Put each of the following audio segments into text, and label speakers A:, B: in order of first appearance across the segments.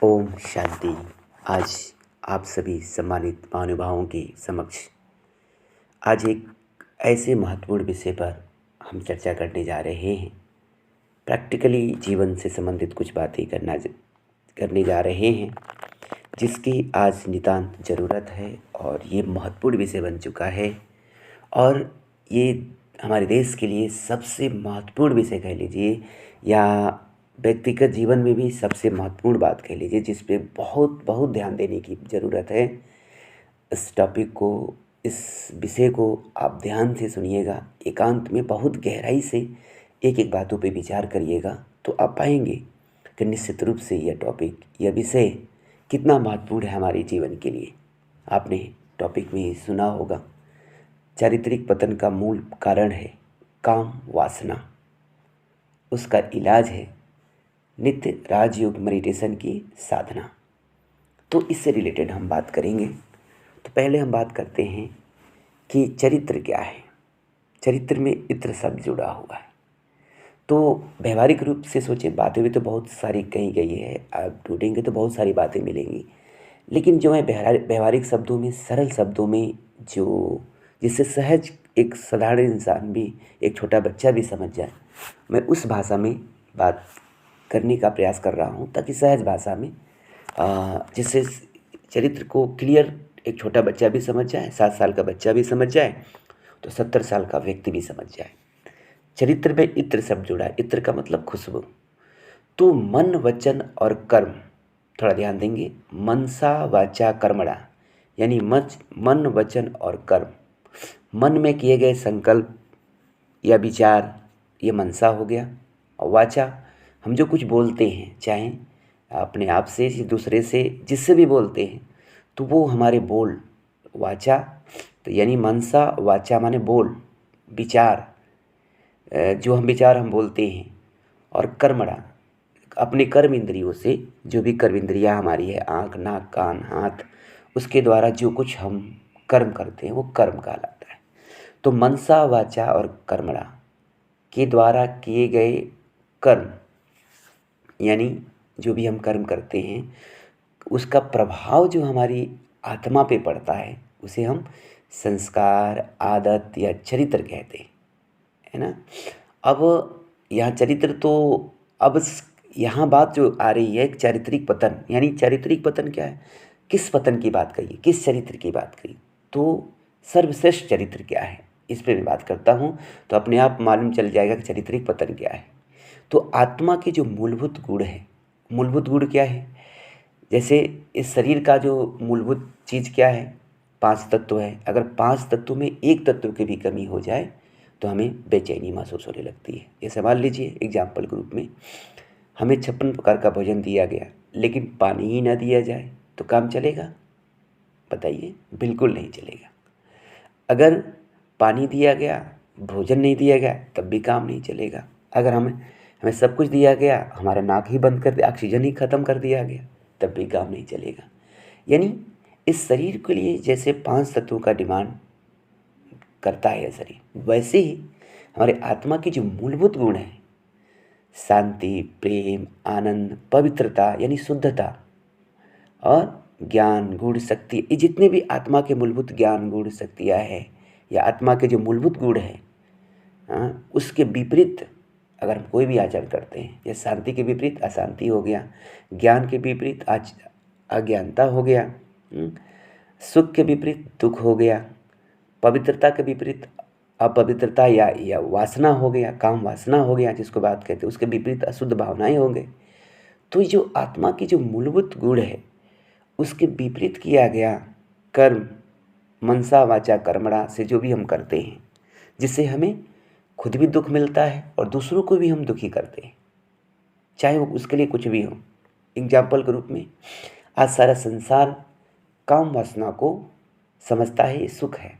A: ओम शांति। आज आप सभी सम्मानित महानुभावों के समक्ष आज एक ऐसे महत्वपूर्ण विषय पर हम चर्चा करने जा रहे हैं। प्रैक्टिकली जीवन से संबंधित कुछ बातें करने जा रहे हैं, जिसकी आज नितांत ज़रूरत है और ये महत्वपूर्ण विषय बन चुका है। और ये हमारे देश के लिए सबसे महत्वपूर्ण विषय कह लीजिए, या व्यक्तिगत जीवन में भी सबसे महत्वपूर्ण बात कह लीजिए, जिस पे बहुत बहुत ध्यान देने की ज़रूरत है। इस टॉपिक को, इस विषय को आप ध्यान से सुनिएगा, एकांत में बहुत गहराई से एक एक बातों पे विचार करिएगा, तो आप पाएंगे कि निश्चित रूप से यह टॉपिक, यह विषय कितना महत्वपूर्ण है हमारे जीवन के लिए। आपने टॉपिक में सुना होगा, चारित्रिक पतन का मूल कारण है काम वासना, उसका इलाज है नित्य राजयोग मेडिटेशन की साधना। तो इससे रिलेटेड हम बात करेंगे। तो पहले हम बात करते हैं कि चरित्र क्या है। चरित्र में इत्र शब्द जुड़ा हुआ है। तो व्यवहारिक रूप से सोचें, बातें भी तो बहुत सारी कही गई है, आप ढूंढेंगे तो बहुत सारी बातें मिलेंगी, लेकिन जो मैं व्यवहारिक शब्दों में, सरल शब्दों में, जो जिससे सहज एक साधारण इंसान भी, एक छोटा बच्चा भी समझ जाए, मैं उस भाषा में बात करने का प्रयास कर रहा हूँ, ताकि सहज भाषा में जिससे चरित्र को क्लियर एक छोटा बच्चा भी समझ जाए, 7 साल का बच्चा भी समझ जाए, तो 70 साल का व्यक्ति भी समझ जाए। चरित्र में इत्र शब्द जुड़ा है। इत्र का मतलब खुशबू। तो मन, वचन और कर्म, थोड़ा ध्यान देंगे, मनसा वाचा कर्मणा, यानी मन, वचन और कर्म। मन में किए गए संकल्प या विचार, ये मनसा हो गया। और वाचा, हम जो कुछ बोलते हैं, चाहे अपने आप से, दूसरे से, जिससे भी बोलते हैं, तो वो हमारे बोल, वाचा। तो यानी मनसा वाचा माने बोल, विचार, जो हम विचार हम बोलते हैं। और कर्मणा, अपने कर्म इंद्रियों से, जो भी कर्म इंद्रियाँ हमारी है, आँख, नाक, कान, हाथ, उसके द्वारा जो कुछ हम कर्म करते हैं वो कर्म कहलाता है। तो मनसा वाचा और कर्मणा के द्वारा किए गए कर्म, यानी जो भी हम कर्म करते हैं, उसका प्रभाव जो हमारी आत्मा पे पड़ता है, उसे हम संस्कार, आदत या चरित्र कहते हैं, है ना। अब यहाँ चरित्र, तो अब यहाँ बात जो आ रही है, एक चारित्रिक पतन, यानी चारित्रिक पतन क्या है, किस पतन की बात कही, किस चरित्र की बात कही, तो सर्वश्रेष्ठ चरित्र क्या है, इस पे मैं बात करता हूँ। तो अपने आप मालूम चल जाएगा कि चारित्रिक पतन क्या है। तो आत्मा के जो मूलभूत गुण है, मूलभूत गुण क्या है, जैसे इस शरीर का जो मूलभूत चीज़ क्या है, 5 तत्व है। अगर 5 तत्व में एक तत्व की भी कमी हो जाए तो हमें बेचैनी महसूस होने लगती है। जैसे मान लीजिए एग्जाम्पल के रूप में, हमें 56 प्रकार का भोजन दिया गया, लेकिन पानी ही ना दिया जाए तो काम चलेगा? बताइए, बिल्कुल नहीं चलेगा। अगर पानी दिया गया, भोजन नहीं दिया गया, तब भी काम नहीं चलेगा। अगर हमें हमें सब कुछ दिया गया, हमारा नाक ही बंद कर दिया, ऑक्सीजन ही ख़त्म कर दिया गया, तब भी काम नहीं चलेगा। यानी इस शरीर के लिए जैसे 5 तत्वों का डिमांड करता है यह शरीर, वैसे ही हमारे आत्मा की जो मूलभूत गुण है, शांति, प्रेम, आनंद, पवित्रता यानी शुद्धता, और ज्ञान, गुण, शक्ति, ये जितने भी आत्मा के मूलभूत ज्ञान, गुण, शक्तियाँ हैं, या आत्मा के जो मूलभूत गुण हैं, उसके विपरीत अगर हम कोई भी आचरण करते हैं, या शांति के विपरीत अशांति हो गया, ज्ञान के विपरीत अज्ञानता हो गया, सुख के विपरीत दुख हो गया, पवित्रता के विपरीत अपवित्रता या वासना हो गया, काम वासना हो गया जिसको बात कहते हैं, उसके विपरीत अशुद्ध भावनाएं होंगे। तो ये जो आत्मा की जो मूलभूत गुण है, उसके विपरीत किया गया कर्म, मनसा वाचा कर्मणा से जो भी हम करते हैं, जिससे हमें खुद भी दुख मिलता है और दूसरों को भी हम दुखी करते हैं, चाहे वो उसके लिए कुछ भी हो। एग्जाम्पल के रूप में, आज सारा संसार काम वासना को समझता है ये सुख है,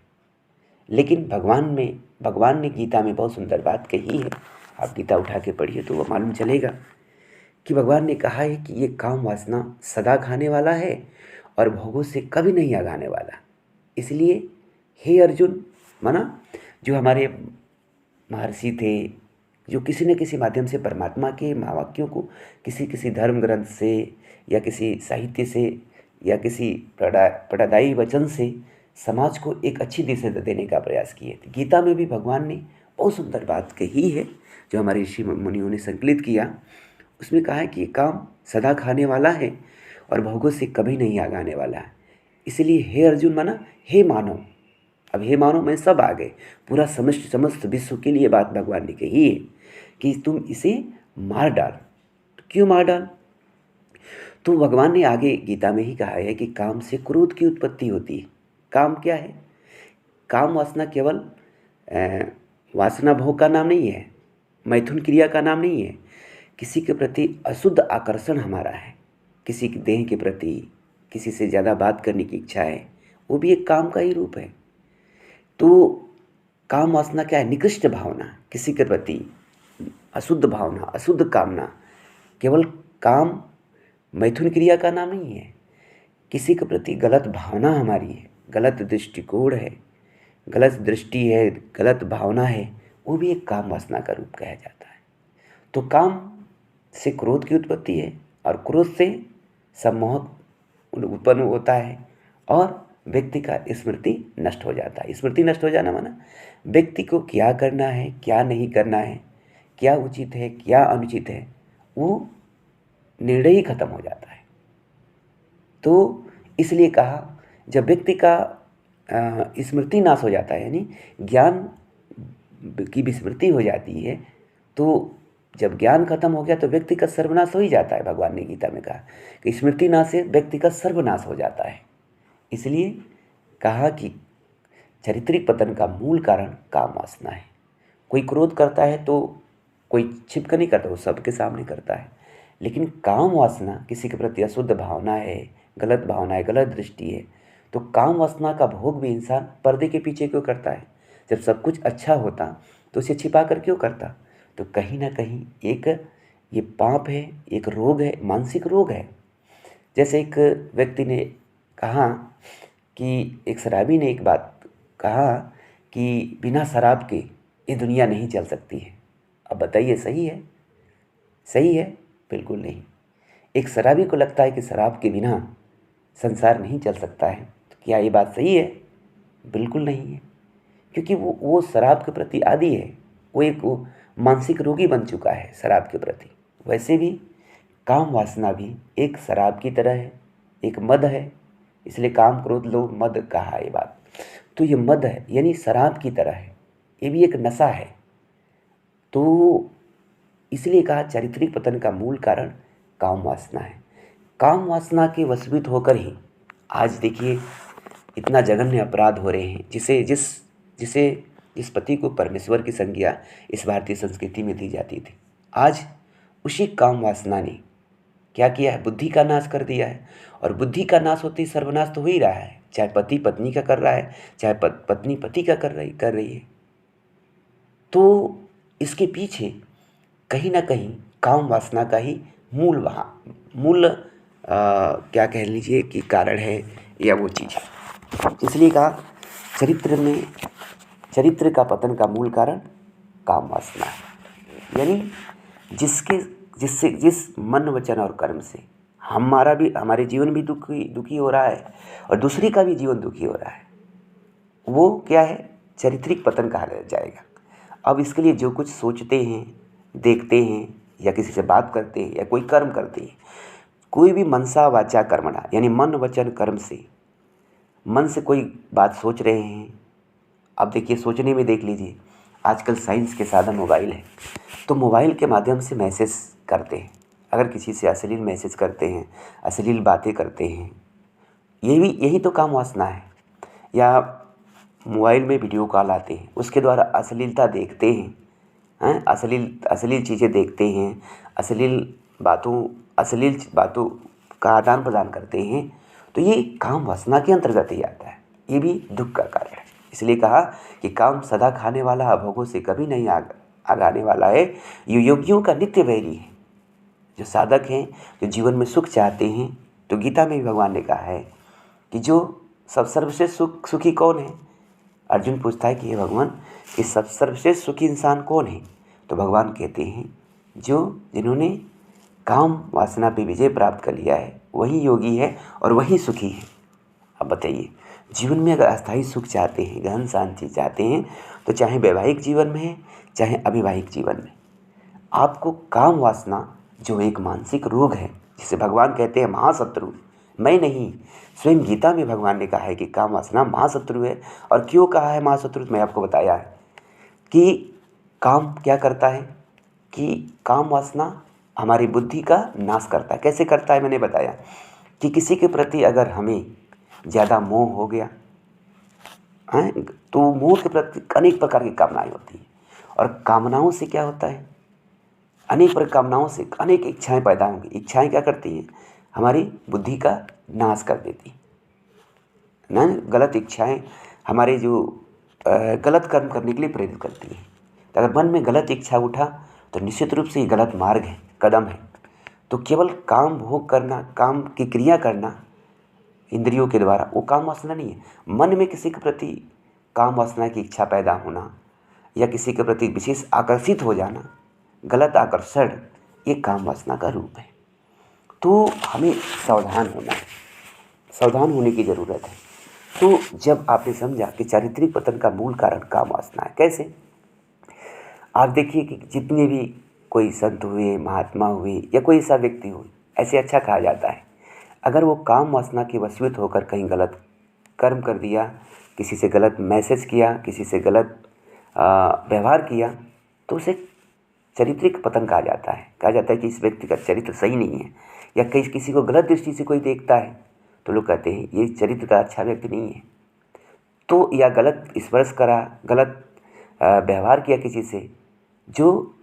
A: लेकिन भगवान ने गीता में बहुत सुंदर बात कही है। आप गीता उठा के पढ़िए तो वो मालूम चलेगा कि भगवान ने कहा है कि ये काम वासना सदा खाने वाला है और भोगों से कभी नहीं आगाने वाला। इसलिए हे अर्जुन, माना जो हमारे महर्षि थे, जो किसी न किसी माध्यम से परमात्मा के महावाक्यों को किसी किसी धर्म ग्रंथ से या किसी साहित्य से या किसी प्रेरणादायी वचन से समाज को एक अच्छी दिशा देने का प्रयास किए थे। गीता में भी भगवान ने बहुत सुंदर बात कही है जो हमारे ऋषि मुनियों ने संकलित किया। उसमें कहा है कि काम सदा खाने वाला है और भोगों से कभी नहीं आगाने वाला है। इसलिए हे अर्जुन, माना हे मानव, अब हे मानव में सब आ गए, पूरा समस्त विश्व के लिए बात भगवान ने कही है कि तुम इसे मार डाल। तो क्यों मार डाल? तो भगवान ने आगे गीता में ही कहा है कि काम से क्रोध की उत्पत्ति होती है। काम क्या है? काम वासना केवल वासना भोग का नाम नहीं है, मैथुन क्रिया का नाम नहीं है। किसी के प्रति अशुद्ध आकर्षण हमारा है, किसी के देह के प्रति, किसी से ज़्यादा बात करने की इच्छा है, वो भी एक काम का ही रूप है। तो काम वासना क्या है? निकृष्ट भावना, किसी के प्रति अशुद्ध भावना, अशुद्ध कामना। केवल काम मैथुन क्रिया का नाम नहीं है। किसी के प्रति गलत भावना हमारी है, गलत दृष्टिकोण है, गलत दृष्टि है, गलत भावना है, वो भी एक काम वासना का रूप कहा जाता है। तो काम से क्रोध की उत्पत्ति है और क्रोध से सम्मोह उत्पन्न होता है और व्यक्ति का स्मृति नष्ट हो जाता है। स्मृति नष्ट हो जाना माना व्यक्ति को क्या करना है, क्या नहीं करना है, क्या उचित है, क्या अनुचित है, वो निर्णय ही खत्म हो जाता है। तो इसलिए कहा जब व्यक्ति का स्मृति नाश हो जाता है, यानी ज्ञान की विस्मृति हो जाती है, तो जब ज्ञान खत्म हो गया तो व्यक्ति का सर्वनाश हो ही जाता है। भगवान ने गीता में कहा कि स्मृति नाश से व्यक्ति का सर्वनाश हो जाता है। इसलिए कहा कि चारित्रिक पतन का मूल कारण काम वासना है। कोई क्रोध करता है तो कोई छिप कर नहीं करता, वो सबके सामने करता है। लेकिन काम वासना किसी के प्रति अशुद्ध भावना है, गलत भावना है, गलत दृष्टि है, तो काम वासना का भोग भी इंसान पर्दे के पीछे क्यों करता है? जब सब कुछ अच्छा होता तो उसे छिपा कर क्यों करता? तो कहीं ना कहीं एक ये पाप है, एक रोग है, मानसिक रोग है। जैसे एक व्यक्ति ने कहा कि एक शराबी ने एक बात कहा कि बिना शराब के ये दुनिया नहीं चल सकती है। अब बताइए, सही है? सही है? बिल्कुल नहीं। एक शराबी को लगता है कि शराब के बिना संसार नहीं चल सकता है, तो क्या ये बात सही है? बिल्कुल नहीं है, क्योंकि वो शराब के प्रति आदी है, वो मानसिक रोगी बन चुका है शराब के प्रति। वैसे भी काम वासना भी एक शराब की तरह है, एक मद है। इसलिए काम क्रोध लोभ मद कहा है ये बात। तो ये मद है, यानी शराब की तरह है, ये भी एक नशा है। तो इसलिए कहा चारित्रिक पतन का मूल कारण काम वासना है। काम वासना के वशीभूत होकर ही आज देखिए इतना जघन्य अपराध हो रहे हैं, जिस पति को परमेश्वर की संज्ञा इस भारतीय संस्कृति में दी जाती थी, आज उसी काम वासना ने क्या किया है? बुद्धि का नाश कर दिया है। और बुद्धि का नाश होते ही सर्वनाश तो हो ही रहा है, चाहे पति पत्नी का कर रहा है, चाहे पत्नी पति का कर रही है। तो इसके पीछे कहीं ना कहीं काम वासना का ही मूल क्या कह लीजिए कि कारण है या वो चीज़ है। इसलिए कहा चरित्र का पतन का मूल कारण काम वासना है। यानी जिस मन वचन और कर्म से हमारे जीवन भी दुखी हो रहा है और दूसरे का भी जीवन दुखी हो रहा है, वो क्या है? चारित्रिक पतन कहा जाएगा। अब इसके लिए जो कुछ सोचते हैं, देखते हैं या किसी से बात करते हैं या कोई कर्म करते हैं, कोई भी मनसा वाचा कर्मणा, यानी मन वचन कर्म से, मन से कोई बात सोच रहे हैं। अब देखिए, सोचने में देख लीजिए, आजकल साइंस के साधन मोबाइल है, तो मोबाइल के माध्यम से मैसेज करते हैं। अगर किसी से अश्लील मैसेज करते हैं, अश्लील बातें करते हैं, यही तो काम वासना है। या मोबाइल में वीडियो कॉल आते हैं, उसके द्वारा अश्लीलता देखते हैं, अश्लील चीज़ें देखते हैं, अश्लील बातों का आदान प्रदान करते हैं, तो ये काम वासना के अंतर्गत ही आता है। ये भी दुख का कारण है। इसलिए कहा कि काम सदा खाने वाला, भोगों से कभी नहीं आगाने वाला है। ये योगियों का नित्य वैरी है। जो साधक हैं, जो जीवन में सुख चाहते हैं, तो गीता में भी भगवान ने कहा है कि जो सर्वश्रेष्ठ सुखी कौन है? अर्जुन पूछता है कि हे भगवान, इस सर्वश्रेष्ठ सुखी इंसान कौन है? तो भगवान कहते हैं जिन्होंने काम वासना पे विजय प्राप्त कर लिया है वही योगी है और वही सुखी है। अब बताइए, जीवन में अगर अस्थायी सुख चाहते हैं, गहन शांति चाहते हैं, तो चाहे वैवाहिक जीवन में है चाहे अविवाहिक जीवन में, आपको काम वासना जो एक मानसिक रोग है, जिसे भगवान कहते हैं महाशत्रु, मैं नहीं, स्वयं गीता में भगवान ने कहा है कि काम वासना महाशत्रु है। और क्यों कहा है महाशत्रु, मैं आपको बताया है कि काम क्या करता है, कि काम वासना हमारी बुद्धि का नाश करता है। कैसे करता है, मैंने बताया कि किसी के प्रति अगर हमें ज़्यादा मोह हो गया है, तो मोह के प्रति अनेक प्रकार की कामनाएं होती हैं, और कामनाओं से क्या होता है, अनेक प्रकार कामनाओं से अनेक इच्छाएं पैदा होंगी। इच्छाएं क्या करती हैं, हमारी बुद्धि का नाश कर देती ना। गलत इच्छाएं हमारे जो गलत कर्म करने के लिए प्रेरित करती हैं। तो अगर मन में गलत इच्छा उठा तो निश्चित रूप से ये गलत मार्ग है, कदम है। तो केवल काम भोग करना, काम की क्रिया करना इंद्रियों के द्वारा, वो काम वासना नहीं है। मन में किसी के प्रति काम वासना की इच्छा पैदा होना या किसी के प्रति विशेष आकर्षित हो जाना, गलत आकर्षण, ये काम वासना का रूप है। तो हमें सावधान होना है, सावधान होने की ज़रूरत है। तो जब आपने समझा कि चारित्रिक पतन का मूल कारण काम वासना है, कैसे, आप देखिए कि जितने भी कोई संत हुए, महात्मा हुए या कोई ऐसा व्यक्ति हो, ऐसे अच्छा कहा जाता है, अगर वो काम वासना के वशीभूत होकर कहीं गलत कर्म कर दिया, किसी से गलत मैसेज किया, किसी से गलत व्यवहार किया, तो उसे चारित्रिक पतन कहा जाता है। कहा जाता है कि इस व्यक्ति का चरित्र सही नहीं है, या किसी को गलत दृष्टि से कोई देखता है तो लोग कहते हैं ये चरित्र का अच्छा व्यक्ति नहीं है। तो या गलत स्पर्श करा, गलत व्यवहार किया किसी से, जो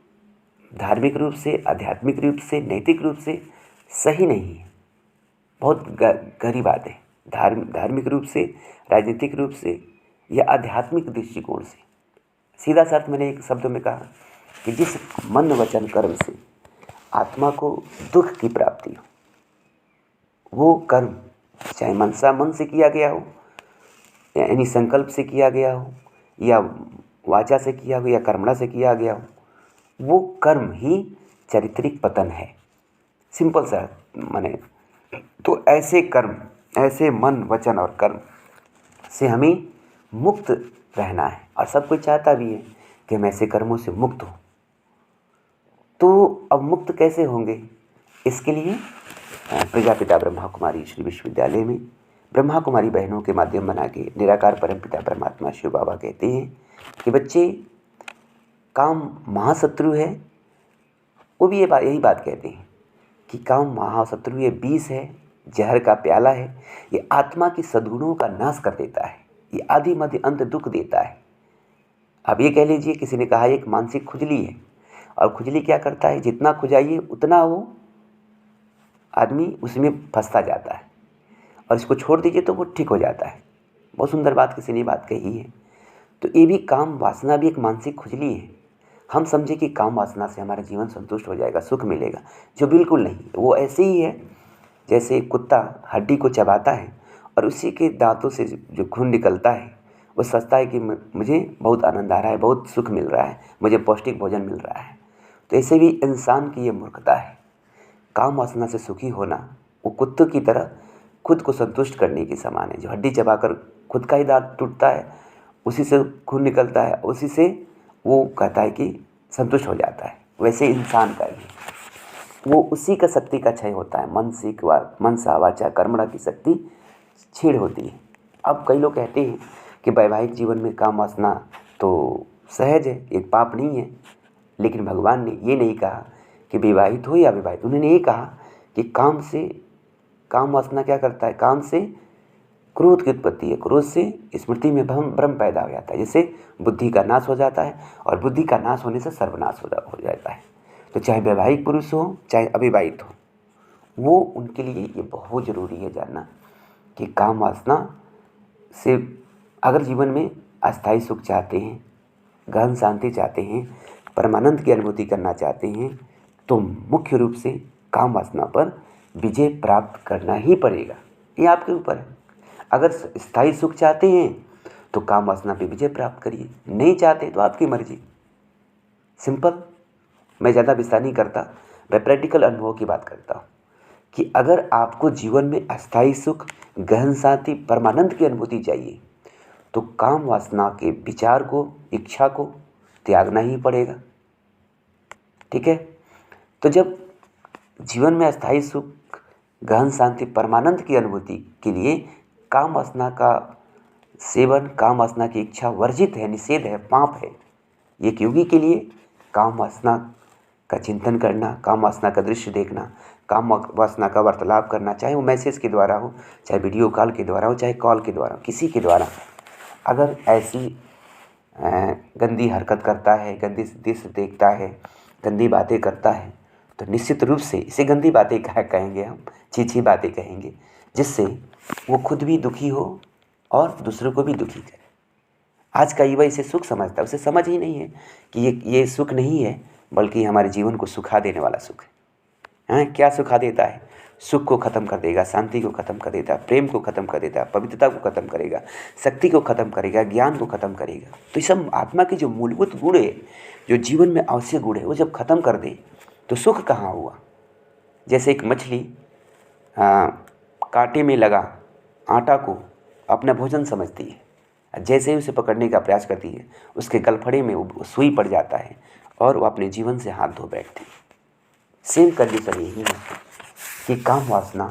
A: धार्मिक रूप से, आध्यात्मिक रूप से, नैतिक रूप से सही नहीं है। बहुत गहरी बात है। धार्मिक रूप से, राजनीतिक रूप से या आध्यात्मिक दृष्टिकोण से, सीधा सा अर्थ मैंने एक शब्द में कहा कि जिस मन वचन कर्म से आत्मा को दुख की प्राप्ति हो, वो कर्म चाहे मनसा मन से किया गया हो, यानी संकल्प से किया गया हो, या वाचा से किया हो, या कर्मणा से किया गया हो, वो कर्म ही चारित्रिक पतन है। सिंपल सा माने। तो ऐसे कर्म, ऐसे मन वचन और कर्म से हमें मुक्त रहना है, और सब कोई चाहता भी है कि हम ऐसे कर्मों से मुक्त हों। तो अब मुक्त कैसे होंगे, इसके लिए प्रजापिता ब्रह्मा कुमारी श्री विश्वविद्यालय में ब्रह्मा कुमारी बहनों के माध्यम बना के निराकार परमपिता परमात्मा शिव बाबा कहते हैं कि बच्चे, काम महाशत्रु है। वो भी यही बात कहते हैं कि काम महाशत्रु, ये विष है, जहर का प्याला है, ये आत्मा की सद्गुणों का नाश कर देता है, ये आदि मध्य अंत दुख देता है। अब ये कह लीजिए, किसी ने कहा एक मानसिक खुजली है, और खुजली क्या करता है, जितना खुजाइए उतना वो आदमी उसमें फंसता जाता है, और इसको छोड़ दीजिए तो वो ठीक हो जाता है। बहुत सुंदर बात किसी ने बात कही है। तो ये भी काम वासना भी एक मानसिक खुजली है। हम समझे कि काम वासना से हमारा जीवन संतुष्ट हो जाएगा, सुख मिलेगा, जो बिल्कुल नहीं। वो ऐसे ही है जैसे कुत्ता हड्डी को चबाता है और उसी के दांतों से जो खून निकलता है वो सोचता है कि मुझे बहुत आनंद आ रहा है, बहुत सुख मिल रहा है, मुझे पौष्टिक भोजन मिल रहा है। तो ऐसे भी इंसान की ये मूर्खता है। काम वासना से सुखी होना वो कुत्ते की तरह खुद को संतुष्ट करने के समान है। जो हड्डी चबाकर खुद का ही दांत टूटता है, उसी से खून निकलता है, उसी से वो कहता है कि संतुष्ट हो जाता है, वैसे इंसान का ही वो उसी का शक्ति का क्षय होता है। मनसा वाचा कर्मणा की शक्ति छीड़ होती है। अब कई लोग कहते हैं कि वैवाहिक जीवन में काम वासना तो सहज है, एक पाप नहीं है, लेकिन भगवान ने ये नहीं कहा कि विवाहित हो या अविवाहित। उन्होंने ये कहा कि काम वासना क्या करता है, काम से क्रोध की उत्पत्ति है, क्रोध से स्मृति में भ्रम पैदा हो जाता है, जिससे बुद्धि का नाश हो जाता है, और बुद्धि का नाश होने से सर्वनाश हो जाता है। तो चाहे वैवाहिक पुरुष हो चाहे अविवाहित हो, वो उनके लिए ये बहुत ज़रूरी है जानना कि काम वासना से अगर जीवन में अस्थायी सुख चाहते हैं, गहन शांति चाहते हैं, परमानंद की अनुभूति करना चाहते हैं, तो मुख्य रूप से काम वासना पर विजय प्राप्त करना ही पड़ेगा। ये आपके ऊपर है। अगर स्थायी सुख चाहते हैं तो काम वासना पे विजय प्राप्त करिए, नहीं चाहते तो आपकी मर्जी। सिंपल। मैं ज़्यादा विस्तार नहीं करता, मैं प्रैक्टिकल अनुभव की बात करता हूँ कि अगर आपको जीवन में अस्थायी सुख, गहन शांति, परमानंद की अनुभूति चाहिए तो काम वासना के विचार को, इच्छा को त्यागना ही पड़ेगा। ठीक है। तो जब जीवन में अस्थायी सुख, गहन शांति, परमानंद की अनुभूति के लिए काम वासना का सेवन, काम वासना की इच्छा वर्जित है, निषेध है, पाप है। एक योगी के लिए काम वासना का चिंतन करना, काम वासना का दृश्य देखना, काम वासना का वार्तालाप करना, चाहे वो मैसेज के द्वारा हो, चाहे वीडियो कॉल के द्वारा हो, चाहे कॉल के द्वारा हो, किसी के द्वारा, अगर ऐसी गंदी हरकत करता है, गंदी दृश्य देखता है, गंदी बातें करता है, तो निश्चित रूप से इसे गंदी बातें कहेंगे, हम छी बातें कहेंगे, जिससे वो खुद भी दुखी हो और दूसरों को भी दुखी करे। आज का युवा इसे सुख समझता है, उसे समझ ही नहीं है कि ये सुख नहीं है, बल्कि हमारे जीवन को सुखा देने वाला सुख है। हाँ, क्या सुखा देता है? सुख को ख़त्म कर देगा, शांति को ख़त्म कर देता, प्रेम को ख़त्म कर देता, पवित्रता को ख़त्म करेगा, शक्ति को ख़त्म करेगा, ज्ञान को ख़त्म करेगा। तो ये सब आत्मा के जो मूलभूत गुण है, जो जीवन में आवश्यक गुण है, वो जब ख़त्म कर दे तो सुख कहाँ हुआ। जैसे एक मछली कांटे में लगा आटा को अपना भोजन समझती है, जैसे ही उसे पकड़ने का प्रयास करती है, उसके गलफड़े में वो सुई पड़ जाता है और वो अपने जीवन से हाथ धो बैठती है। सेम कंडीशन यही है कि काम वासना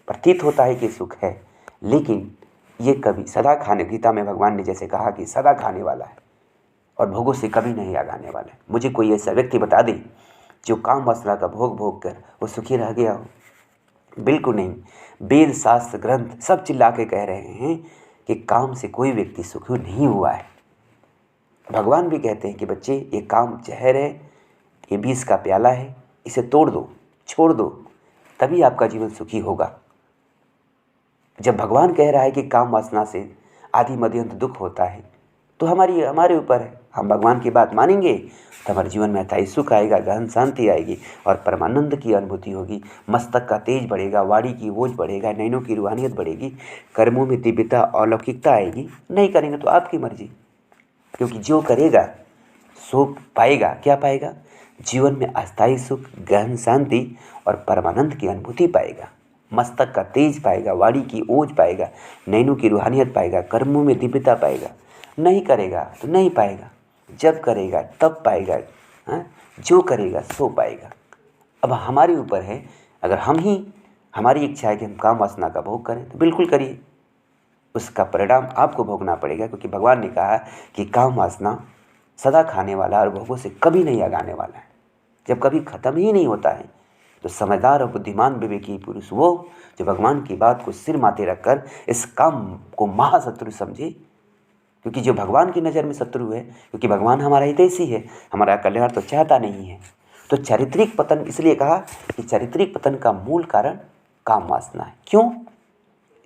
A: प्रतीत होता है कि सुख है, लेकिन ये कभी सदा खाने, गीता में भगवान ने जैसे कहा कि सदा खाने वाला है और भोगों से कभी नहीं आगाने वाला है। मुझे कोई ऐसा व्यक्ति बता दे जो काम वासना का भोग कर वो सुखी रह गया हो? बिल्कुल नहीं। वेद, शास्त्र, ग्रंथ सब चिल्ला के कह रहे हैं कि काम से कोई व्यक्ति सुखी नहीं हुआ है। भगवान भी कहते हैं कि बच्चे, ये काम जहर है, ये विष का प्याला है, इसे तोड़ दो, छोड़ दो, तभी आपका जीवन सुखी होगा। जब भगवान कह रहा है कि काम वासना से आदि मध्य अंत दुख होता है, तो हमारे ऊपर है। हम भगवान की बात मानेंगे तो हमारे जीवन में अस्थायी सुख आएगा, गहन शांति आएगी और परमानंद की अनुभूति होगी। मस्तक का तेज बढ़ेगा, वाणी की ओज बढ़ेगा, नैनों की रूहानियत बढ़ेगी, कर्मों में दिव्यता, अलौकिकता आएगी। नहीं करेंगे तो आपकी मर्जी, क्योंकि जो करेगा सो पाएगा। क्या पाएगा? जीवन में अस्थायी सुख, गहन शांति और परमानंद की अनुभूति पाएगा, मस्तक का तेज पाएगा, वाणी की ओज पाएगा, नैनों की रूहानियत पाएगा, कर्मों में दिव्यता पाएगा। नहीं करेगा तो नहीं पाएगा, जब करेगा तब पाएगा। हाँ, जो करेगा सो पाएगा। अब हमारे ऊपर है, अगर हमारी इच्छा है कि हम काम वासना का भोग करें तो बिल्कुल करिए, उसका परिणाम आपको भोगना पड़ेगा, क्योंकि भगवान ने कहा कि काम वासना सदा खाने वाला और भोगों से कभी नहीं आगाने वाला है। जब कभी ख़त्म ही नहीं होता है तो समझदार और बुद्धिमान विवेकी पुरुष वो जो भगवान की बात को सिर माथे रखकर इस काम को महाशत्रु समझे, क्योंकि जो भगवान की नज़र में शत्रु है, क्योंकि भगवान हमारा हितैषी है, हमारा कल्याण तो चाहता नहीं है। तो चारित्रिक पतन, इसलिए कहा कि चारित्रिक पतन का मूल कारण काम वासना है। क्यों?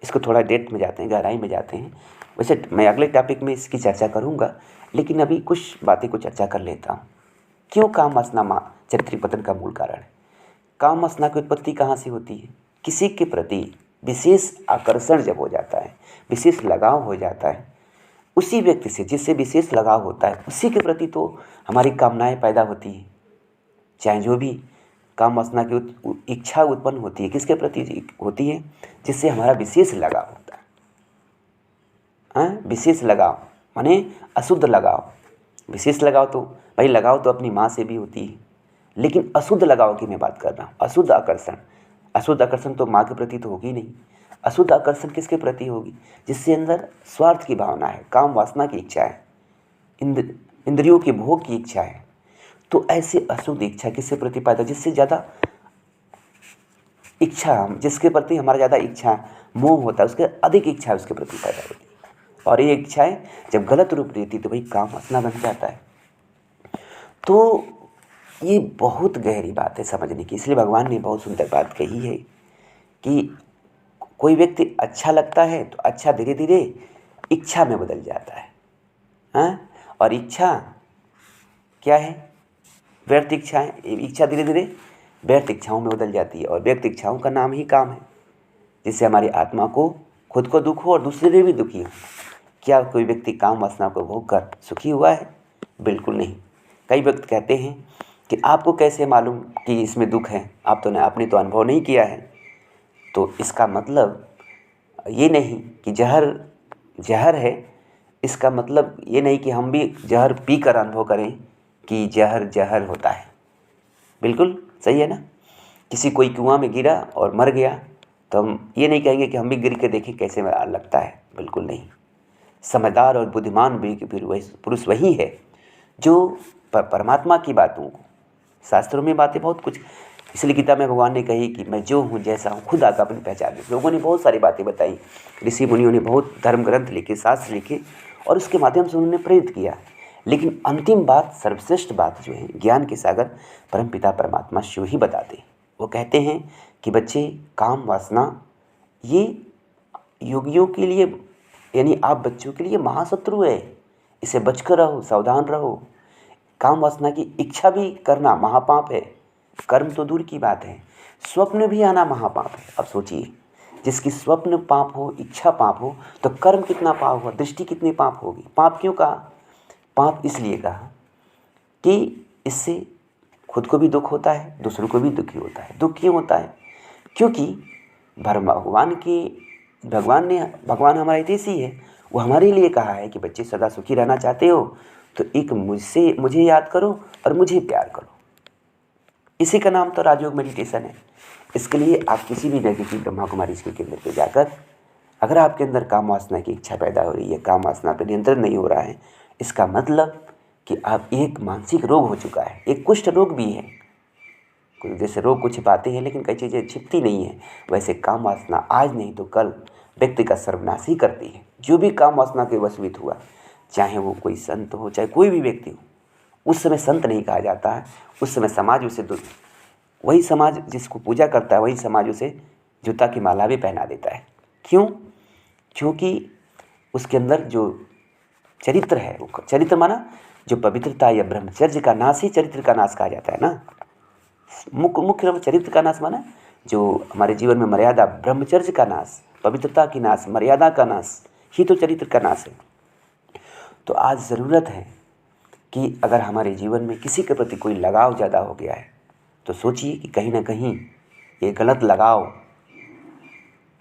A: इसको थोड़ा डेप्थ में जाते हैं, गहराई में जाते हैं। वैसे मैं अगले टॉपिक में इसकी चर्चा करूँगा, लेकिन अभी कुछ बातें को चर्चा कर लेता हूँ। क्यों काम वासना चारित्रिक पतन का मूल कारण है? काम वासना की उत्पत्ति कहाँ से होती है? किसी के प्रति विशेष आकर्षण जब हो जाता है, विशेष लगाव हो जाता है, उसी व्यक्ति से जिससे विशेष लगाव होता है, उसी के प्रति तो हमारी कामनाएं पैदा होती हैं। चाहे जो भी काम वासना की इच्छा उत्पन्न होती है, किसके प्रति होती है? जिससे हमारा विशेष लगाव होता है। विशेष लगाव माने अशुद्ध लगाव। विशेष लगाव तो भाई, लगाव तो अपनी माँ से भी होती है, लेकिन अशुद्ध लगाव की मैं बात कर रहा हूँ। अशुद्ध आकर्षण, अशुद्ध आकर्षण तो माँ के प्रति तो होगी नहीं। अशुद्ध आकर्षण किसके प्रति होगी? जिससे अंदर स्वार्थ की भावना है, काम वासना की इच्छा है, इंद्रियों के भोग की इच्छा है। तो ऐसे अशुद्ध इच्छा किसके प्रति पैदा? जिससे ज़्यादा इच्छा, जिसके प्रति हमारा ज़्यादा इच्छा मोह होता है, उसके अधिक इच्छा उसके प्रति पैदा होती है। और ये इच्छाएं जब गलत रूप लेती तो भाई काम वासना बन जाता है। तो ये बहुत गहरी बात है समझने की। इसलिए भगवान ने बहुत सुंदर बात कही है कि कोई व्यक्ति अच्छा लगता है तो अच्छा धीरे धीरे इच्छा में बदल जाता है। हाँ, और इच्छा क्या है? व्यर्थ इच्छाएं। इच्छा धीरे धीरे व्यर्थ इच्छाओं में बदल जाती है, और व्यर्थ इच्छाओं का नाम ही काम है, जिससे हमारी आत्मा को, खुद को दुख हो और दूसरे भी दुखी हो। क्या कोई व्यक्ति काम वासना को भोग कर सुखी हुआ है? बिल्कुल नहीं। कई व्यक्ति कहते हैं कि आपको कैसे मालूम कि इसमें दुख है, आपने तो अनुभव नहीं किया है। तो इसका मतलब ये नहीं कि जहर जहर है, इसका मतलब ये नहीं कि हम भी जहर पी कर अनुभव करें कि जहर जहर होता है। बिल्कुल सही है ना। किसी कोई कुआं में गिरा और मर गया तो हम ये नहीं कहेंगे कि हम भी गिर के देखें कैसे लगता है, बिल्कुल नहीं। समझदार और बुद्धिमान पुरुष वही है जो परमात्मा की बातों को, शास्त्रों में बातें बहुत कुछ, इसलिए गीता में भगवान ने कही कि मैं जो हूँ जैसा हूँ खुद आकर अपनी पहचान दे। लोगों ने बहुत सारी बातें बताई, ऋषि मुनियों ने बहुत धर्म ग्रंथ लिखे, शास्त्र लिखे और उसके माध्यम से उन्होंने प्रेरित किया। लेकिन अंतिम बात, सर्वश्रेष्ठ बात जो है, ज्ञान के सागर परमपिता परमात्मा शिव ही बताते हैं। वो कहते हैं कि बच्चे, काम वासना ये योगियों के लिए, यानी आप बच्चों के लिए महाशत्रु है। इसे बचकर रहो, सावधान रहो। काम वासना की इच्छा भी करना महापाप है। कर्म तो दूर की बात है, स्वप्न भी आना महापाप है। अब सोचिए, जिसकी स्वप्न पाप हो, इच्छा पाप हो, तो कर्म कितना पाप हुआ, दृष्टि कितनी पाप होगी। पाप क्यों कहा? पाप इसलिए कहा कि इससे खुद को भी दुख होता है, दूसरों को भी दुखी होता है। दुख क्यों होता है? क्योंकि भगवान हमारा हितैषी है। वो हमारे लिए कहा है कि बच्चे सदा सुखी रहना चाहते हो तो एक मुझे याद करो और मुझे प्यार करो। इसी का नाम तो राजयोग मेडिटेशन है। इसके लिए आप किसी भी नदी की ब्रह्मा कुमारी के केंद्र पर जाकर, अगर आपके अंदर काम वासना की इच्छा पैदा हो रही है, काम वासना पर नियंत्रण नहीं हो रहा है, इसका मतलब कि आप एक मानसिक रोग हो चुका है, एक कुष्ठ रोग भी है। जैसे रोग को छिपाते हैं लेकिन कई चीज़ें छिपती नहीं है, वैसे काम वासना आज नहीं तो कल व्यक्ति का सर्वनाश ही करती है। जो भी काम वासना के वशीभूत हुआ, चाहे वो कोई संत हो, चाहे कोई भी व्यक्ति हो, उस समय संत नहीं कहा जाता है। उस समय समाज उसे वही समाज जिसको पूजा करता है, वही समाज उसे जूता की माला भी पहना देता है। क्यों? क्योंकि उसके अंदर जो चरित्र है, वो चरित्र माना जो पवित्रता या ब्रह्मचर्य का नाश ही चरित्र का नाश कहा जाता है ना। मुख्य चरित्र का नाश माना जो हमारे जीवन में मर्यादा, ब्रह्मचर्य का नाश, पवित्रता की नाश, मर्यादा का नाश ही तो चरित्र का नाश है। तो आज ज़रूरत है कि अगर हमारे जीवन में किसी के प्रति कोई लगाव ज़्यादा हो गया है तो सोचिए कि कहीं ना कहीं ये गलत लगाव,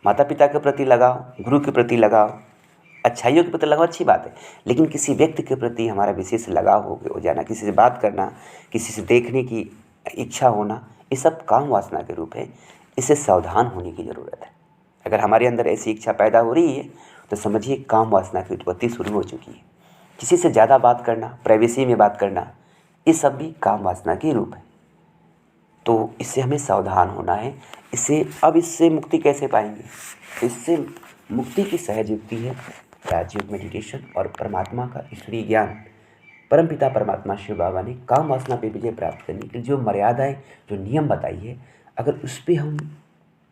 A: माता पिता के प्रति लगाव, गुरु के प्रति लगाव, अच्छाइयों के प्रति लगाव अच्छी बात है, लेकिन किसी व्यक्ति के प्रति हमारा विशेष लगाव हो जाना, किसी से बात करना, किसी से देखने की इच्छा होना, ये सब काम वासना के रूप है। इससे सावधान होने की ज़रूरत है। अगर हमारे अंदर ऐसी इच्छा पैदा हो रही है तो समझिए काम वासना की उत्पत्ति शुरू हो चुकी है। किसी से ज़्यादा बात करना, प्राइवेसी में बात करना, ये सब भी काम वासना के रूप है। तो इससे हमें सावधान होना है। इससे मुक्ति कैसे पाएंगे? इससे मुक्ति की सहज युक्ति है राजयोग मेडिटेशन और परमात्मा का ईश्वरीय ज्ञान। परमपिता परमात्मा शिव बाबा ने काम वासना पे विजय प्राप्त करने के लिए जो मर्यादाएं, जो नियम बताई है, अगर उस पर हम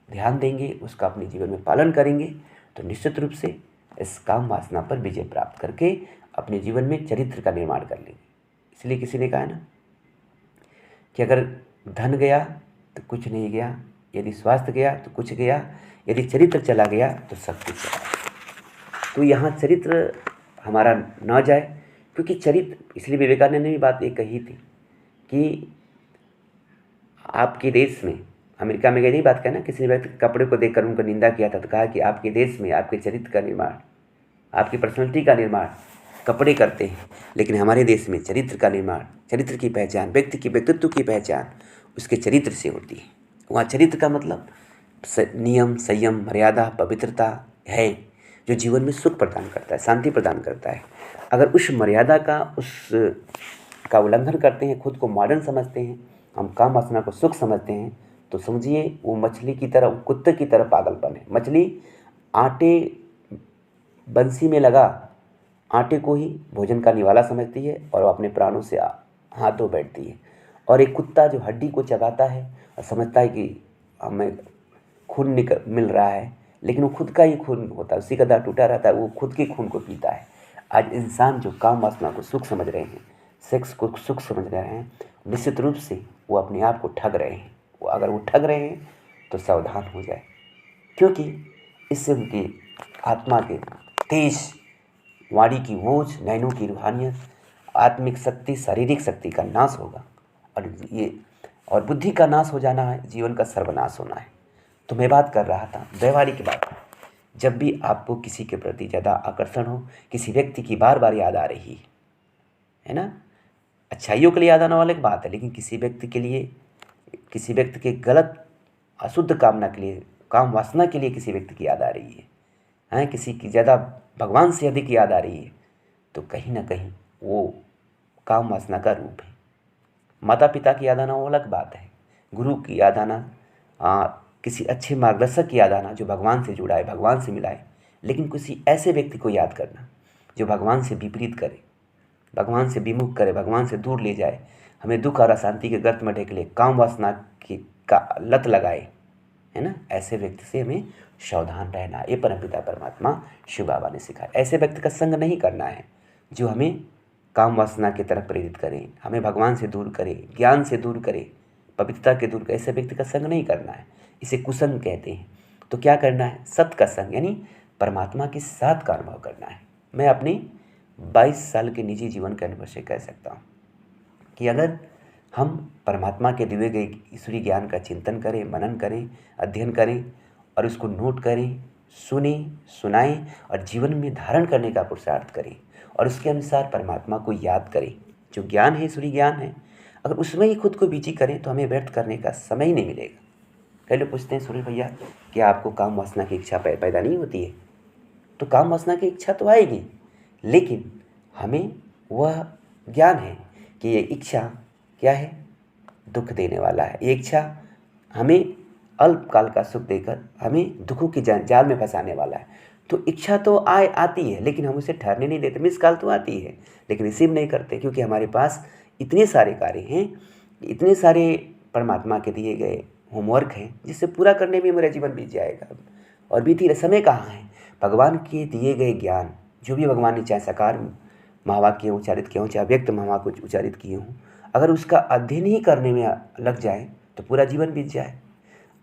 A: ध्यान देंगे, उसका अपने जीवन में पालन करेंगे तो निश्चित रूप से इस काम वासना पर विजय प्राप्त करके अपने जीवन में चरित्र का निर्माण कर लेंगे। इसलिए किसी ने कहा ना कि अगर धन गया तो कुछ नहीं गया, यदि स्वास्थ्य गया तो कुछ गया, यदि चरित्र चला गया तो सब कुछ चला गया। तो यहाँ चरित्र हमारा न जाए, क्योंकि चरित्र, इसलिए विवेकानंद ने भी बात एक कही थी कि आपके देश में, अमेरिका में गई नहीं बात कहना, किसी व्यक्ति के कपड़े को देखकर उनको निंदा किया था तो कहा कि आपके देश में आपके चरित्र का निर्माण, आपकी पर्सनैलिटी का निर्माण कपड़े करते हैं, लेकिन हमारे देश में चरित्र का निर्माण, चरित्र की पहचान, व्यक्ति की व्यक्तित्व की पहचान उसके चरित्र से होती है। वहाँ चरित्र का मतलब नियम, संयम, मर्यादा, पवित्रता है जो जीवन में सुख प्रदान करता है, शांति प्रदान करता है। अगर उस मर्यादा का उल्लंघन करते हैं, खुद को मॉडर्न समझते हैं, हम काम वासना को सुख समझते हैं, तो समझिए वो मछली की तरह, कुत्ते की तरह पागलपन है। मछली आटे बंसी में लगा आटे को ही भोजन का निवाला समझती है और वो अपने प्राणों से हाथ धो बैठती है। और एक कुत्ता जो हड्डी को चबाता है और समझता है कि हमें खून मिल रहा है, लेकिन वो खुद का ही खून होता है, उसी का दांत टूटा रहता है, वो खुद के खून को पीता है। आज इंसान जो काम वासना को सुख समझ रहे हैं, सेक्स को सुख समझ रहे हैं, निश्चित रूप से वो अपने आप को ठग रहे हैं। वो अगर वो ठग रहे हैं तो सावधान हो जाए, क्योंकि इससे उनकी आत्मा के तेज, वाणी की ओज, नैनों की रूहानियत, आत्मिक शक्ति, शारीरिक शक्ति का नाश होगा और बुद्धि का नाश हो जाना है, जीवन का सर्वनाश होना है। तो मैं बात कर रहा था व्यवहारिक बात। जब भी आपको किसी के प्रति ज़्यादा आकर्षण हो, किसी व्यक्ति की बार बार याद आ रही है ना, अच्छाइयों के लिए याद आने वाली एक बात है, लेकिन किसी व्यक्ति के लिए, किसी व्यक्ति के गलत अशुद्ध कामना के लिए, काम वासना के लिए किसी व्यक्ति की याद आ रही है, किसी की ज़्यादा भगवान से अधिक याद आ रही है, तो कहीं ना कहीं वो काम वासना का रूप है। माता पिता की याद आना वो अलग बात है, गुरु की याद आना, किसी अच्छे मार्गदर्शक की याद आना जो भगवान से जुड़ा है, भगवान से मिला है। लेकिन किसी ऐसे व्यक्ति को याद करना जो भगवान से विपरीत करे, भगवान से विमुख करे, भगवान से दूर ले जाए, हमें दुख और अशांति के गर्त में ढकेले, काम वासना की का लत लगाए, है ना, ऐसे व्यक्ति से हमें सावधान रहना। ये परमपिता परमात्मा शिव बाबा ने सिखाया। ऐसे व्यक्ति का संग नहीं करना है जो हमें काम वासना की तरफ प्रेरित करें, हमें भगवान से दूर करे, ज्ञान से दूर करे, पवित्रता के दूर करे। ऐसे व्यक्ति का संग नहीं करना है, इसे कुसंग कहते हैं। तो क्या करना है? सत का संग, यानी परमात्मा के साथ का अनुभव करना है। मैं अपने 22 साल के निजी जीवन के अनुभव से कह सकता हूँ कि अगर हम परमात्मा के दिए गए ईश्वरीय ज्ञान का चिंतन करें, मनन करें, अध्ययन करें और उसको नोट करें, सुने, सुनाएं और जीवन में धारण करने का पुरुषार्थ करें और उसके अनुसार परमात्मा को याद करें, जो ज्ञान है, ईश्वरीय ज्ञान है, अगर उसमें ही खुद को बिजी करें तो हमें व्यर्थ करने का समय ही नहीं मिलेगा। कई लोग पूछते हैं, सूर्य भैया क्या आपको काम वासना की इच्छा पैदा नहीं होती है? तो काम वासना की इच्छा तो आएगी, लेकिन हमें वह ज्ञान है कि ये इच्छा क्या है? दुख देने वाला है। ये इच्छा हमें अल्पकाल का सुख देकर हमें दुखों की जाल में फंसाने वाला है। तो इच्छा तो आती है, लेकिन हम उसे ठहरने नहीं देते। मिस कॉल तो आती है, लेकिन रिसीव नहीं करते, क्योंकि हमारे पास इतने सारे कार्य हैं, इतने सारे परमात्मा के दिए गए होमवर्क हैं, जिससे पूरा करने में मेरा जीवन बीत जाएगा। और बीती समय कहाँ है? भगवान के दिए गए ज्ञान, जो भी भगवान ने चाहे साकार महावाक्य उच्चारित किए हों, चाहे व्यक्त महावाक्य उच्चारित किए हों, अगर उसका अध्ययन ही करने में लग जाए तो पूरा जीवन बीत जाए।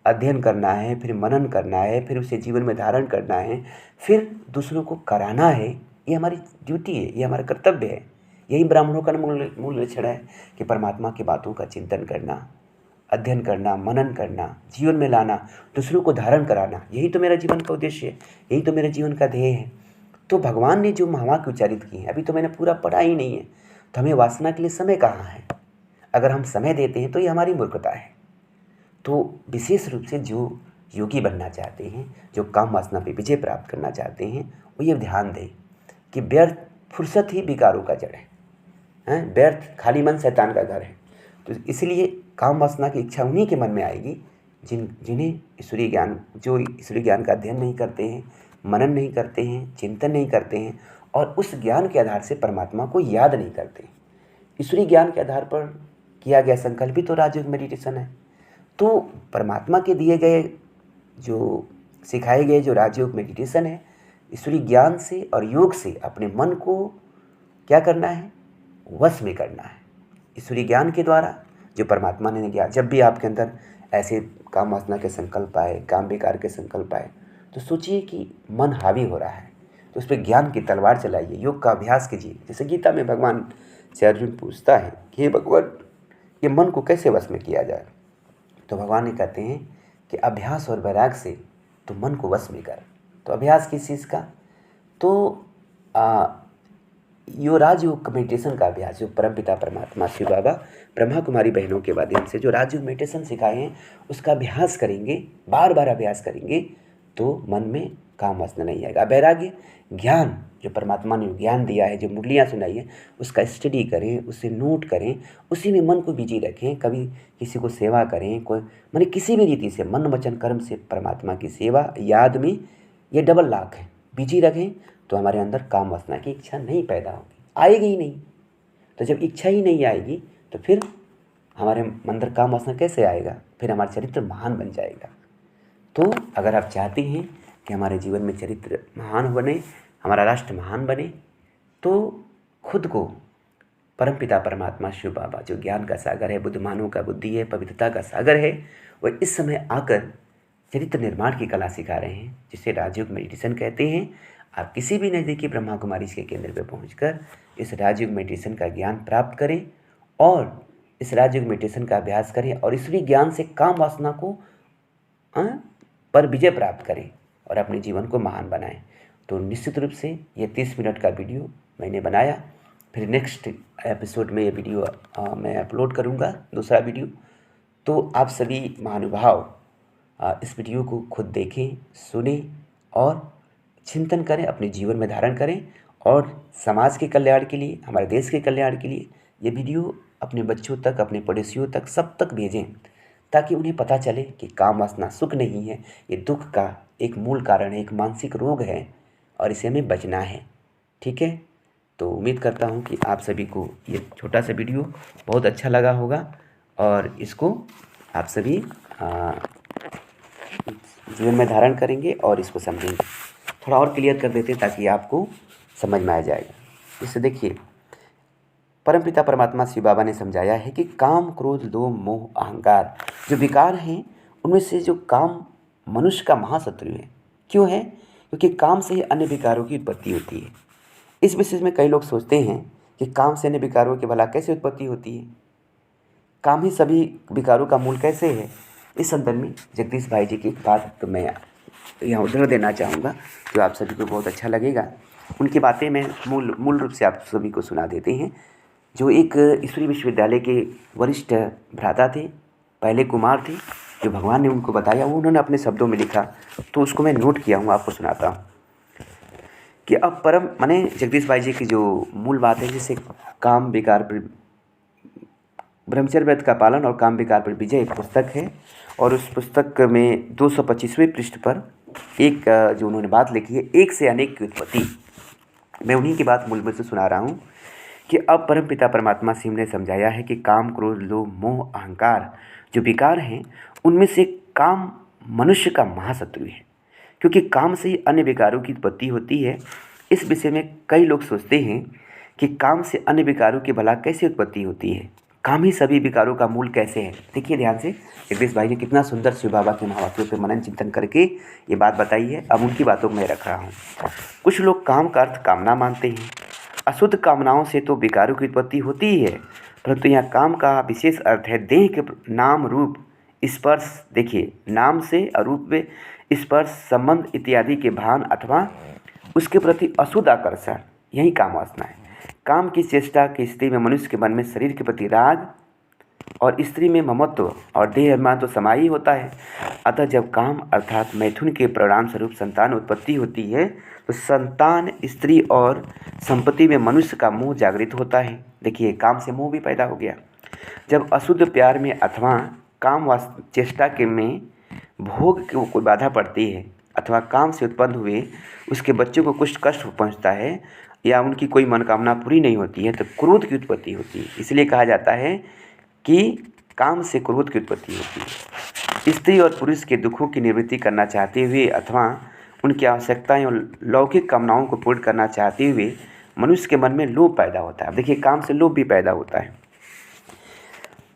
A: अध्ययन करना है, फिर मनन करना है, फिर उसे जीवन में धारण करना है, फिर दूसरों को कराना है। ये हमारी ड्यूटी है, ये हमारा कर्तव्य है। यही ब्राह्मणों का मूल लक्षण है कि परमात्मा की बातों का चिंतन करना, अध्ययन करना, मनन करना, जीवन में लाना, दूसरों को धारण कराना। यही तो मेरा जीवन का उद्देश्य है, यही तो मेरे जीवन का ध्येय है। तो भगवान ने जो महावाक्य उच्चारित किए हैं, अभी तो मैंने पूरा पढ़ा ही नहीं है, तो हमें वासना के लिए समय कहाँ है? अगर हम समय देते हैं तो ये हमारी मूर्खता है। तो विशेष रूप से जो योगी बनना चाहते हैं, जो काम वासना पे विजय प्राप्त करना चाहते हैं, वो ये ध्यान दें कि व्यर्थ फुर्सत ही विकारों का जड़ है, व्यर्थ खाली मन शैतान का घर है। तो इसलिए काम वासना की इच्छा उन्हीं के मन में आएगी जिन्हें ईश्वरीय ज्ञान, जो ईश्वरीय ज्ञान का अध्ययन नहीं करते हैं, मनन नहीं करते हैं, चिंतन नहीं करते हैं और उस ज्ञान के आधार से परमात्मा को याद नहीं करते। ईश्वरीय ज्ञान के आधार पर किया गया संकल्प ही तो राजयोग मेडिटेशन है। तो परमात्मा के दिए गए, जो सिखाए गए जो राजयोग मेडिटेशन है, ईश्वरीय ज्ञान से और योग से अपने मन को क्या करना है? वश में करना है। ईश्वरीय ज्ञान के द्वारा जो परमात्मा ने किया, जब भी आपके अंदर ऐसे काम वासना के संकल्प आए, काम विकार के संकल्प आए, तो सोचिए कि मन हावी हो रहा है, तो उस पर ज्ञान की तलवार चलाइए, योग का अभ्यास कीजिए। जैसे गीता में भगवान से अर्जुन पूछता है कि हे भगवान, ये मन को कैसे वश में किया जाए? तो भगवान ने कहते हैं कि अभ्यास और वैराग से तो मन को वश में कर। तो अभ्यास किस चीज़ का? तो यो राजयोग मेडिटेशन का अभ्यास, जो परमपिता परमात्मा शिव बाबा ब्रह्मा कुमारी बहनों के माध्यम से जो राजयोग मेडिटेशन सिखाए हैं, उसका अभ्यास करेंगे, बार बार अभ्यास करेंगे तो मन में काम वासना नहीं आएगा। वैराग्य, ज्ञान, जो परमात्मा ने ज्ञान दिया है, जो मुरलियाँ सुनाई है, उसका स्टडी करें, उसे नोट करें, उसी में मन को बिजी रखें। कभी किसी को सेवा करें, कोई माने किसी भी रीति से मन वचन कर्म से परमात्मा की सेवा याद में ये डबल लाख है, बिजी रखें, तो हमारे अंदर काम वासना की इच्छा नहीं पैदा होगी, आएगी ही नहीं। तो जब इच्छा ही नहीं आएगी तो फिर हमारे अंदर काम वासना कैसे आएगा? फिर हमारा चरित्र महान बन जाएगा। तो अगर आप चाहते हैं कि हमारे जीवन में चरित्र महान बने, हमारा राष्ट्र महान बने, तो खुद को परमपिता परमात्मा शिव बाबा, जो ज्ञान का सागर है, बुद्धिमानों का बुद्धि है, पवित्रता का सागर है, वह इस समय आकर चरित्र निर्माण की कला सिखा रहे हैं, जिसे राजयोग मेडिटेशन कहते हैं। आप किसी भी नज़दीकी ब्रह्मा कुमारी के केंद्र पर पहुंचकर इस राजयोग मेडिटेशन का ज्ञान प्राप्त करें और इस राजयोग मेडिटेशन का अभ्यास करें और ईश्वरीय ज्ञान से काम वासना को पर विजय प्राप्त करें और अपने जीवन को महान बनाएं। तो निश्चित रूप से ये 30 मिनट का वीडियो मैंने बनाया, फिर नेक्स्ट एपिसोड में ये वीडियो मैं अपलोड करूँगा, दूसरा वीडियो। तो आप सभी महानुभाव इस वीडियो को खुद देखें, सुने और चिंतन करें, अपने जीवन में धारण करें और समाज के कल्याण के लिए, हमारे देश के कल्याण के लिए ये वीडियो अपने बच्चों तक, अपने पड़ोसियों तक, सब तक भेजें, ताकि उन्हें पता चले कि काम वासना सुख नहीं है, ये दुख का एक मूल कारण है, एक मानसिक रोग है और इसे हमें बचना है। ठीक है, तो उम्मीद करता हूँ कि आप सभी को ये छोटा सा वीडियो बहुत अच्छा लगा होगा और इसको आप सभी जीवन में धारण करेंगे और इसको समझेंगे। थोड़ा और क्लियर कर देते हैं ताकि आपको समझ में आ जाएगा। इससे देखिए, परमपिता परमात्मा शिव बाबा ने समझाया है कि काम, क्रोध, लोभ, मोह, अहंकार जो विकार हैं, उनमें से जो काम मनुष्य का महाशत्रु है। क्यों है? क्योंकि काम से ही अन्य विकारों की उत्पत्ति होती है। इस विषय में कई लोग सोचते हैं कि काम से अन्य विकारों की भला कैसे उत्पत्ति होती है, काम ही सभी विकारों का मूल कैसे है। इस संदर्भ में जगदीश भाई जी की एक बात तो मैं यहाँ उदाहरण देना चाहूँगा जो आप सभी को बहुत अच्छा लगेगा। उनकी बातें मैं मूल रूप से आप सभी को सुना देते हैं। जो एक ईश्वरीय विश्वविद्यालय के वरिष्ठ भ्राता थे, पहले कुमार थे, जो भगवान ने उनको बताया वो उन्होंने अपने शब्दों में लिखा, तो उसको मैं नोट किया हूँ, आपको सुनाता हूँ कि अब परम माने जगदीश भाई जी की जो मूल बात है, जैसे काम विकार पर ब्रह्मचर्य व्रत का पालन और काम विकार पर विजय एक पुस्तक है और उस पुस्तक में 225वें पृष्ठ पर एक जो उन्होंने बात लिखी है, एक से अनेक की उत्पत्ति, मैं उन्हीं की बात मूल में से सुना रहा हूँ कि अब परमपिता परमात्मा शिव ने समझाया है कि काम, क्रोध, लोभ, मोह, अहंकार जो विकार हैं, उनमें से काम मनुष्य का महाशत्रु है, क्योंकि काम से ही अन्य विकारों की उत्पत्ति होती है। इस विषय में कई लोग सोचते हैं कि काम से अन्य विकारों की भला कैसे उत्पत्ति होती है, काम ही सभी विकारों का मूल कैसे है। देखिए ध्यान से, जगदीश भाई ने कितना सुंदर शिव बाबा के महावाक्यों पर मनन चिंतन करके ये बात बताई है। अब उनकी बातों को मैं रख रहा हूँ। कुछ लोग काम का अर्थ कामना मानते हैं। अशुद्ध कामनाओं से तो विकारों की उत्पत्ति होती ही है, परंतु यहाँ काम का विशेष अर्थ है देह के नाम, रूप, स्पर्श, देखिए नाम से और रूप में स्पर्श, संबंध इत्यादि के भान अथवा उसके प्रति अशुद्ध आकर्षण, यही काम वासना है। काम की चेष्टा की स्थिति में मनुष्य के मन में शरीर के प्रति राग और स्त्री में ममत्व और देह अभिमान तो समा ही होता है। अतः जब काम अर्थात मैथुन के परिणाम स्वरूप संतान उत्पत्ति होती है, तो संतान, स्त्री और संपत्ति में मनुष्य का मोह जागृत होता है। देखिए, काम से मोह भी पैदा हो गया। जब अशुद्ध प्यार में अथवा काम चेष्टा के में भोग को कोई बाधा पड़ती है अथवा काम से उत्पन्न हुए उसके बच्चों को कुछ कष्ट पहुंचता है या उनकी कोई मनोकामना पूरी नहीं होती है, तो क्रोध की उत्पत्ति होती है। इसलिए कहा जाता है कि काम से क्रोध की उत्पत्ति होती है। स्त्री और पुरुष के दुखों की निवृत्ति करना चाहते हुए अथवा उनकी आवश्यकताएं और लौकिक कामनाओं को पूर्ण करना चाहते हुए मनुष्य के मन में लोभ पैदा होता है। देखिए, काम से लोभ भी पैदा होता है।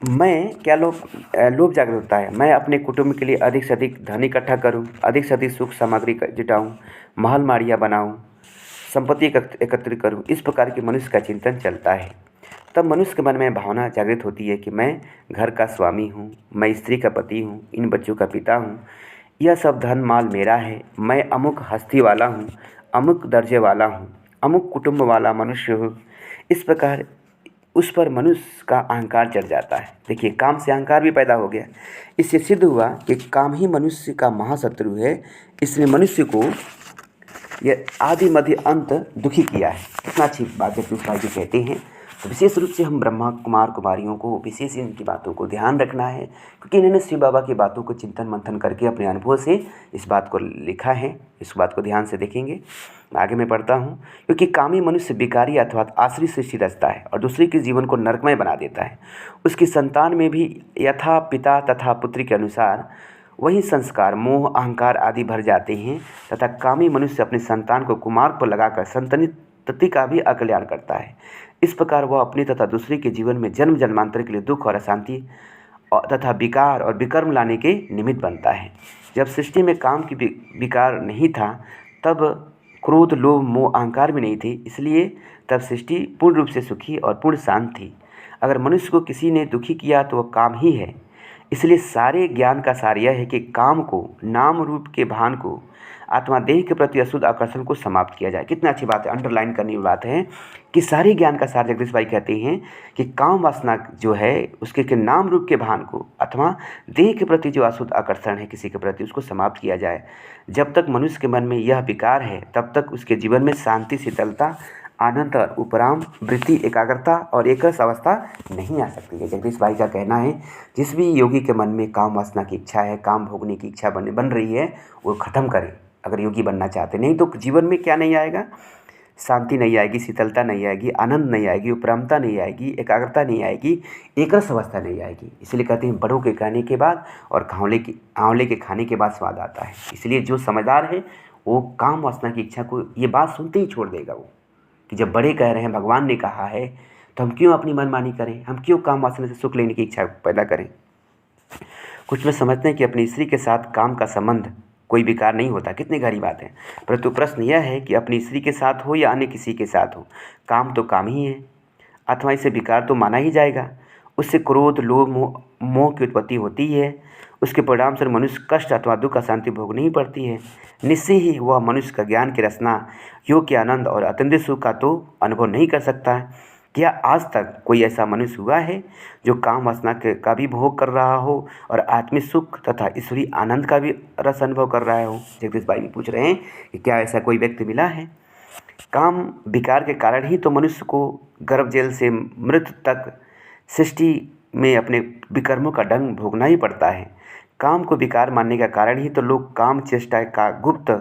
A: मैं क्या लोभ जागृत होता है, मैं अपने कुटुंब के लिए अधिक से अधिक धन इकट्ठा करूं, अधिक से अधिक सुख सामग्री जुटाऊं, महल माड़ियाँ बनाऊं, संपत्ति एकत्रित करूं। इस प्रकार के मनुष्य का चिंतन चलता है। तब मनुष्य के मन में भावना जागृत होती है कि मैं घर का स्वामी हूँ, मैं स्त्री का पति हूँ, इन बच्चों का पिता हूँ, यह सब धन माल मेरा है, मैं अमुक हस्ती वाला हूँ, अमुक दर्जे वाला हूँ, अमुक कुटुंब वाला मनुष्य हूँ। इस प्रकार उस पर मनुष्य का अहंकार चढ़ जाता है। देखिए, काम से अहंकार भी पैदा हो गया। इससे सिद्ध हुआ कि काम ही मनुष्य का महाशत्रु है। इसने मनुष्य को यह आदि मध्य अंत दुखी किया है। कितना अच्छी बात है जगदीश भाई जी कहते हैं। तो विशेष रूप से हम ब्रह्मा कुमार कुमारियों को विशेष इनकी बातों को ध्यान रखना है, क्योंकि इन्होंने शिव बाबा की बातों को चिंतन मंथन करके अपने अनुभव से इस बात को लिखा है। इस बात को ध्यान से देखेंगे। आगे मैं पढ़ता हूँ। क्योंकि कामी मनुष्य विकारी अर्थात आश्रित सृष्टि रचता है और दूसरे के जीवन को नरकमय बना देता है। उसकी संतान में भी यथा पिता तथा पुत्री के अनुसार वही संस्कार, मोह, अहंकार आदि भर जाते हैं तथा कामी मनुष्य अपनी संतान को कुमार्ग पर लगाकर संतति का भी अकल्याण करता है। इस प्रकार वह अपने तथा दूसरे के जीवन में जन्म जन्मांतर के लिए दुख और अशांति तथा विकार और विकर्म लाने के निमित्त बनता है। जब सृष्टि में काम की विकार नहीं था, तब क्रोध, लोभ, मोह, अहंकार भी नहीं थे। इसलिए तब सृष्टि पूर्ण रूप से सुखी और पूर्ण शांत थी। अगर मनुष्य को किसी ने दुखी किया तो वह काम ही है। इसलिए सारे ज्ञान का सार यह है कि काम को, नाम रूप के भान को, आत्मा देह के प्रति अशुद्ध आकर्षण को समाप्त किया जाए। कितना अच्छी बात है, अंडरलाइन करने की बात है कि सारे ज्ञान का सार जगदीश भाई कहते हैं कि काम वासना जो है उसके के नाम रूप के भान को अथवा देह के प्रति जो अशुद्ध आकर्षण है किसी के प्रति, उसको समाप्त किया जाए। जब तक मनुष्य के मन में यह विकार है तब तक उसके जीवन में शांति, शीतलता, आनंद और उपराम, वृत्ति, एकाग्रता और एक रस अवस्था नहीं आ सकती है। जगदीश भाई का कहना है जिस भी योगी के मन में काम वासना की इच्छा है, काम भोगने की इच्छा बन रही है, वो ख़त्म करे अगर योगी बनना चाहते। नहीं तो जीवन में क्या नहीं आएगा, शांति नहीं आएगी, शीतलता नहीं आएगी, आनंद नहीं आएगी, उपरामता नहीं आएगी, एकाग्रता नहीं आएगी, एक रस अवस्था नहीं आएगी। इसलिए कहते हैं बड़ों के कहने के बाद और आंवले के खाने के बाद स्वाद आता है। इसलिए जो समझदार है वो काम वासना की इच्छा को ये बात सुनते ही छोड़ देगा वो, कि जब बड़े कह रहे हैं, भगवान ने कहा है, तो हम क्यों अपनी मनमानी करें, हम क्यों काम वासना से सुख लेने की इच्छा पैदा करें। कुछ लोग समझते हैं कि अपनी स्त्री के साथ काम का संबंध कोई विकार नहीं होता। कितनी गहरी बात है। परंतु प्रश्न यह है कि अपनी स्त्री के साथ हो या अन्य किसी के साथ हो, काम तो काम ही है अथवा इसे विकार तो माना ही जाएगा। उससे क्रोध, लोभ, मोह की उत्पत्ति होती है। उसके परिणाम से मनुष्य कष्ट अथवा दुख, अशांति भोगनी ही पड़ती है। निश्चय ही वह मनुष्य का ज्ञान की रचना, योग के आनंद और अत्यंत सुख का तो अनुभव नहीं कर सकता है। क्या आज तक कोई ऐसा मनुष्य हुआ है जो काम वासना का भी भोग कर रहा हो और आत्मिक सुख तथा ईश्वरीय आनंद का भी रस अनुभव कर रहा हो। जगदीश भाई भी पूछ रहे हैं कि क्या ऐसा कोई व्यक्ति मिला है। काम विकार के कारण ही तो मनुष्य को गर्भ जेल से मृत्यु तक सृष्टि में अपने विकर्मों का दंड भोगना ही पड़ता है। काम को विकार मानने का कारण ही तो लोग काम चेष्टा का गुप्त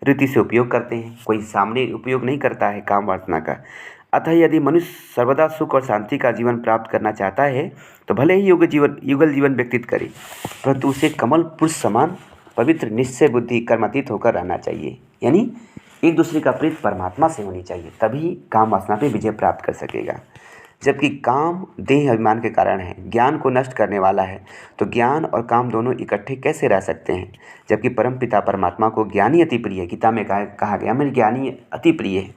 A: रीति से उपयोग करते हैं, कोई सामने उपयोग नहीं करता है काम वासना का। अतः यदि मनुष्य सर्वदा सुख और शांति का जीवन प्राप्त करना चाहता है तो भले ही युगल जीवन व्यतीत करे, परंतु उसे कमल पुरुष समान पवित्र निश्चय बुद्धि कर्मातीत होकर रहना चाहिए। यानी एक दूसरे का प्रीत परमात्मा से होनी चाहिए, तभी काम वासना पे विजय प्राप्त कर सकेगा। जबकि काम देह अभिमान के कारण है, ज्ञान को नष्ट करने वाला है, तो ज्ञान और काम दोनों इकट्ठे कैसे रह सकते हैं। जबकि परमपिता परमात्मा को ज्ञानी अति प्रिय है। गीता में कहा गया मेरे ज्ञानी अति प्रिय है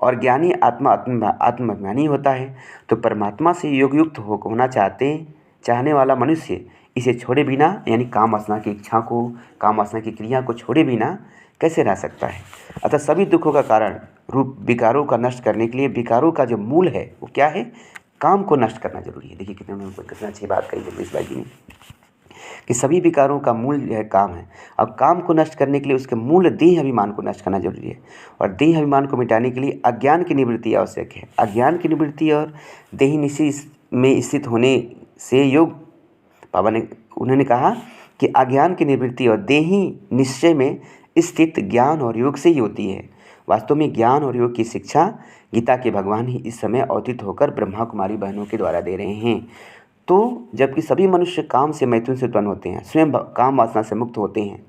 A: और ज्ञानी आत्माभिमानी होता है। तो परमात्मा से योगयुक्त होना चाहने वाला मनुष्य इसे छोड़े बिना, यानी काम वासना की इच्छा को, काम वासना की क्रिया को छोड़े बिना कैसे रह सकता है। अतः सभी दुखों का कारण रूप विकारों का नष्ट करने के लिए विकारों का जो मूल है वो क्या है, काम को नष्ट करना जरूरी है। देखिए कितना अच्छी बात कही जगदीश भाई जी ने कि सभी विकारों का मूल जो है काम है। अब काम को नष्ट करने के लिए उसके मूल देह अभिमान को नष्ट करना जरूरी है और देह अभिमान को मिटाने के लिए अज्ञान की निवृत्ति आवश्यक है। अज्ञान की निवृत्ति और देही निश्चय में स्थित होने से योग बाबा ने उन्होंने कहा कि अज्ञान की निवृत्ति और देही निश्चय में स्थित ज्ञान और योग से ही होती है। वास्तव में ज्ञान और योग की शिक्षा गीता के भगवान ही इस समय अवतीत होकर ब्रह्मा कुमारी बहनों के द्वारा दे रहे हैं। तो जबकि सभी मनुष्य काम से मैथुन से उत्पन्न होते हैं, स्वयं काम वासना से मुक्त होते हैं,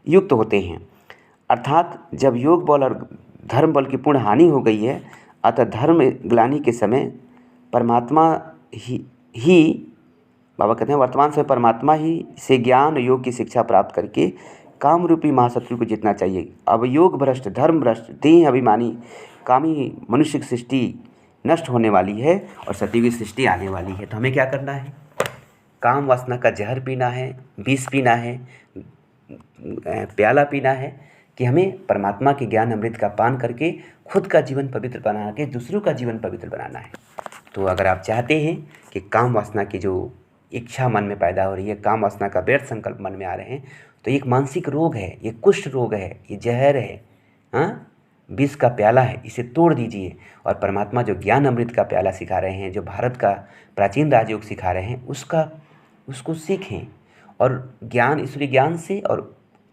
A: युक्त होते हैं, अर्थात जब योग बल और धर्म बल की पूर्ण हानि हो गई है, अतः धर्म ग्लानि के समय परमात्मा ही बाबा कहते हैं वर्तमान समय परमात्मा ही से ज्ञान योग की शिक्षा प्राप्त करके काम रूपी महाशत्रु को जीतना चाहिए। अब योग भ्रष्ट, धर्म भ्रष्ट, देह अभिमानी, कामी मनुष्य की सृष्टि नष्ट होने वाली है और सत्य की सृष्टि आने वाली है। तो हमें क्या करना है, काम वासना का जहर पीना है, विष पीना है, प्याला पीना है कि हमें परमात्मा के ज्ञान अमृत का पान करके खुद का जीवन पवित्र बना के दूसरों का जीवन पवित्र बनाना है। तो अगर आप चाहते हैं कि काम वासना की जो इच्छा मन में पैदा हो रही है, काम वासना का व्यर्थ संकल्प मन में आ रहे हैं, तो ये एक मानसिक रोग है, ये कुष्ठ रोग है, ये जहर है, हाँ विष का प्याला है, इसे तोड़ दीजिए और परमात्मा जो ज्ञान अमृत का प्याला सिखा रहे हैं, जो भारत का प्राचीन राजयोग सिखा रहे हैं, उसको सीखें और ज्ञान, ईश्वरीय ज्ञान से और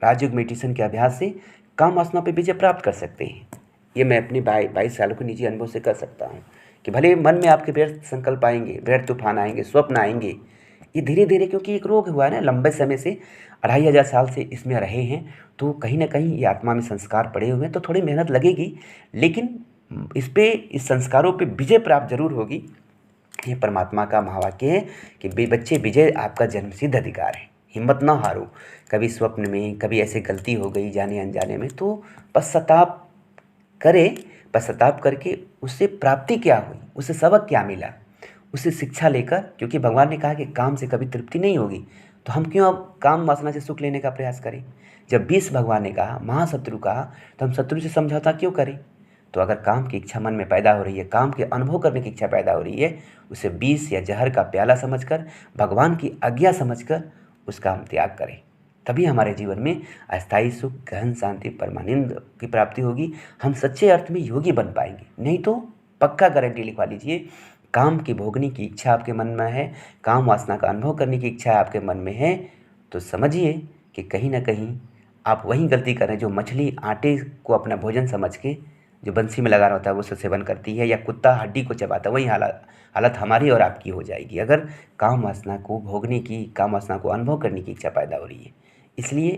A: राजयोग मेडिटेशन के अभ्यास से काम वासना पर विजय प्राप्त कर सकते हैं। ये मैं अपने 22 सालों के निजी अनुभव से कर सकता हूँ कि भले मन में आपके व्यर्थ संकल्प आएंगे, व्यर्थ तूफान आएंगे, स्वप्न आएंगे, ये धीरे धीरे, क्योंकि एक रोग हुआ है ना, लंबे समय से 2500 साल से इसमें रहे हैं, तो कहीं ना कहीं ये आत्मा में संस्कार पड़े हुए हैं, तो थोड़ी मेहनत लगेगी, लेकिन इस संस्कारों पे विजय प्राप्त जरूर होगी। ये परमात्मा का महावाक्य है कि बच्चे विजय आपका जन्मसिद्ध अधिकार है, हिम्मत ना हारो। कभी स्वप्न में, कभी ऐसे गलती हो गई जाने अनजाने में, तो पश्चाताप करे, पश्चाताप करके उससे प्राप्ति क्या हुई, उससे सबक क्या मिला, उससे शिक्षा लेकर, क्योंकि भगवान ने कहा कि काम से कभी तृप्ति नहीं होगी, तो हम क्यों अब काम वासना से सुख लेने का प्रयास करें। जब 20 भगवान ने कहा, महाशत्रु कहा, तो हम शत्रु से समझौता क्यों करें। तो अगर काम की इच्छा मन में पैदा हो रही है, काम के अनुभव करने की इच्छा पैदा हो रही है, उसे 20 या जहर का प्याला समझकर, भगवान की आज्ञा समझकर उसका हम त्याग करें। तभी हमारे जीवन में अस्थायी सुख, गहन शांति, परमानंद की प्राप्ति होगी। हम सच्चे अर्थ में योगी बन पाएंगे। नहीं तो पक्का गारंटी लिखवा लीजिए, काम की भोगने की इच्छा आपके मन में है, काम वासना का अनुभव करने की इच्छा आपके मन में है, तो समझिए कि कहीं ना कहीं आप वही गलती कर रहे हैं जो मछली आटे को अपना भोजन समझ के जो बंसी में लगा रहा होता है वो उससे सेवन करती है, या कुत्ता हड्डी को चबाता है। वही हालत हमारी और आपकी हो जाएगी अगर काम वासना को भोगने की, काम वासना को अनुभव करने की इच्छा पैदा हो रही है। इसलिए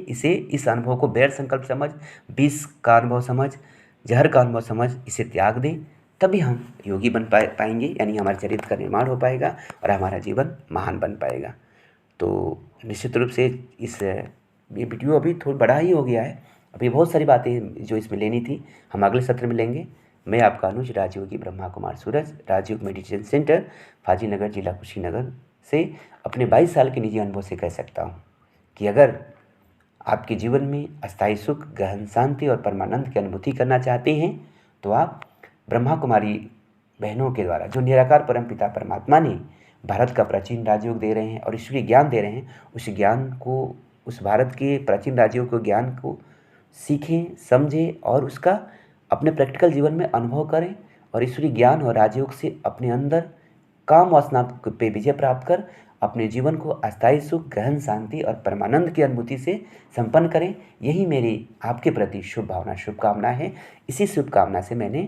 A: इस अनुभव को बैर संकल्प समझ, विष का अनुभव समझ, जहर का अनुभव समझ इसे त्याग दें। तभी हम योगी बन पाएंगे, यानी हमारे चरित्र का निर्माण हो पाएगा और हमारा जीवन महान बन पाएगा। तो निश्चित रूप से ये वीडियो अभी थोड़ा बड़ा ही हो गया है। अभी बहुत सारी बातें जो इसमें लेनी थी हम अगले सत्र में लेंगे। मैं आपका अनुज राजयोगी ब्रह्मा कुमार सूरज, राजयोग मेडिटेशन सेंटर, फाजीनगर, जिला कुशीनगर से अपने 22 साल के निजी अनुभव से कह सकता हूँ कि अगर आपके जीवन में अस्थायी सुख, गहन शांति और परमानंद की अनुभूति करना चाहते हैं तो आप ब्रह्मा कुमारी बहनों के द्वारा जो निराकार परमपिता परमात्मा ने भारत का प्राचीन राजयोग दे रहे हैं और ईश्वरीय ज्ञान दे रहे हैं, उस ज्ञान को, उस भारत के प्राचीन राज्यों को ज्ञान को सीखें, समझें और उसका अपने प्रैक्टिकल जीवन में अनुभव करें और ईश्वरीय ज्ञान और राजयोग से अपने अंदर काम वासना पे विजय प्राप्त कर अपने जीवन को अस्थायी सुख, गहन शांति और परमानंद की अनुभूति से संपन्न करें। यही मेरी आपके प्रति शुभकामना है। इसी शुभकामना से मैंने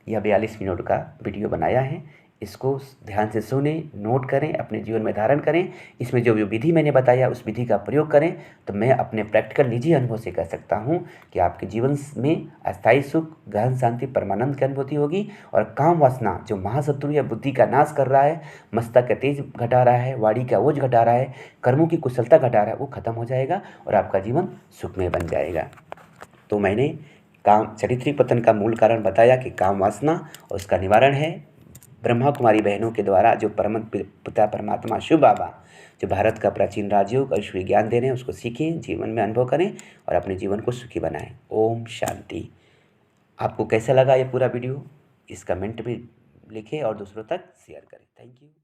A: यह 42 मिनट का वीडियो बनाया है। इसको ध्यान से सुने, नोट करें, अपने जीवन में धारण करें। इसमें जो विधि मैंने बताया उस विधि का प्रयोग करें तो मैं अपने प्रैक्टिकल निजी अनुभव से कह सकता हूँ कि आपके जीवन में अस्थायी सुख, गहन शांति, परमानंद की अनुभूति होगी और काम वासना जो महाशत्रु या बुद्धि का नाश कर रहा है, मस्तक का तेज घटा रहा है, वाणी का ओझ घटा रहा है, कर्मों की कुशलता घटा रहा है, वो खत्म हो जाएगा और आपका जीवन सुखमय बन जाएगा। तो मैंने चारित्रिक पतन का मूल कारण बताया कि काम वासना और उसका निवारण है ब्रह्मा कुमारी बहनों के द्वारा जो परम पिता परमात्मा शिव बाबा जो भारत का प्राचीन राजयोग और ईश्वरीय ज्ञान दे रहे हैं उसको सीखें, जीवन में अनुभव करें और अपने जीवन को सुखी बनाएं। ओम शांति। आपको कैसा लगा ये पूरा वीडियो इस कमेंट में लिखें और दूसरों तक शेयर करें। Thank you.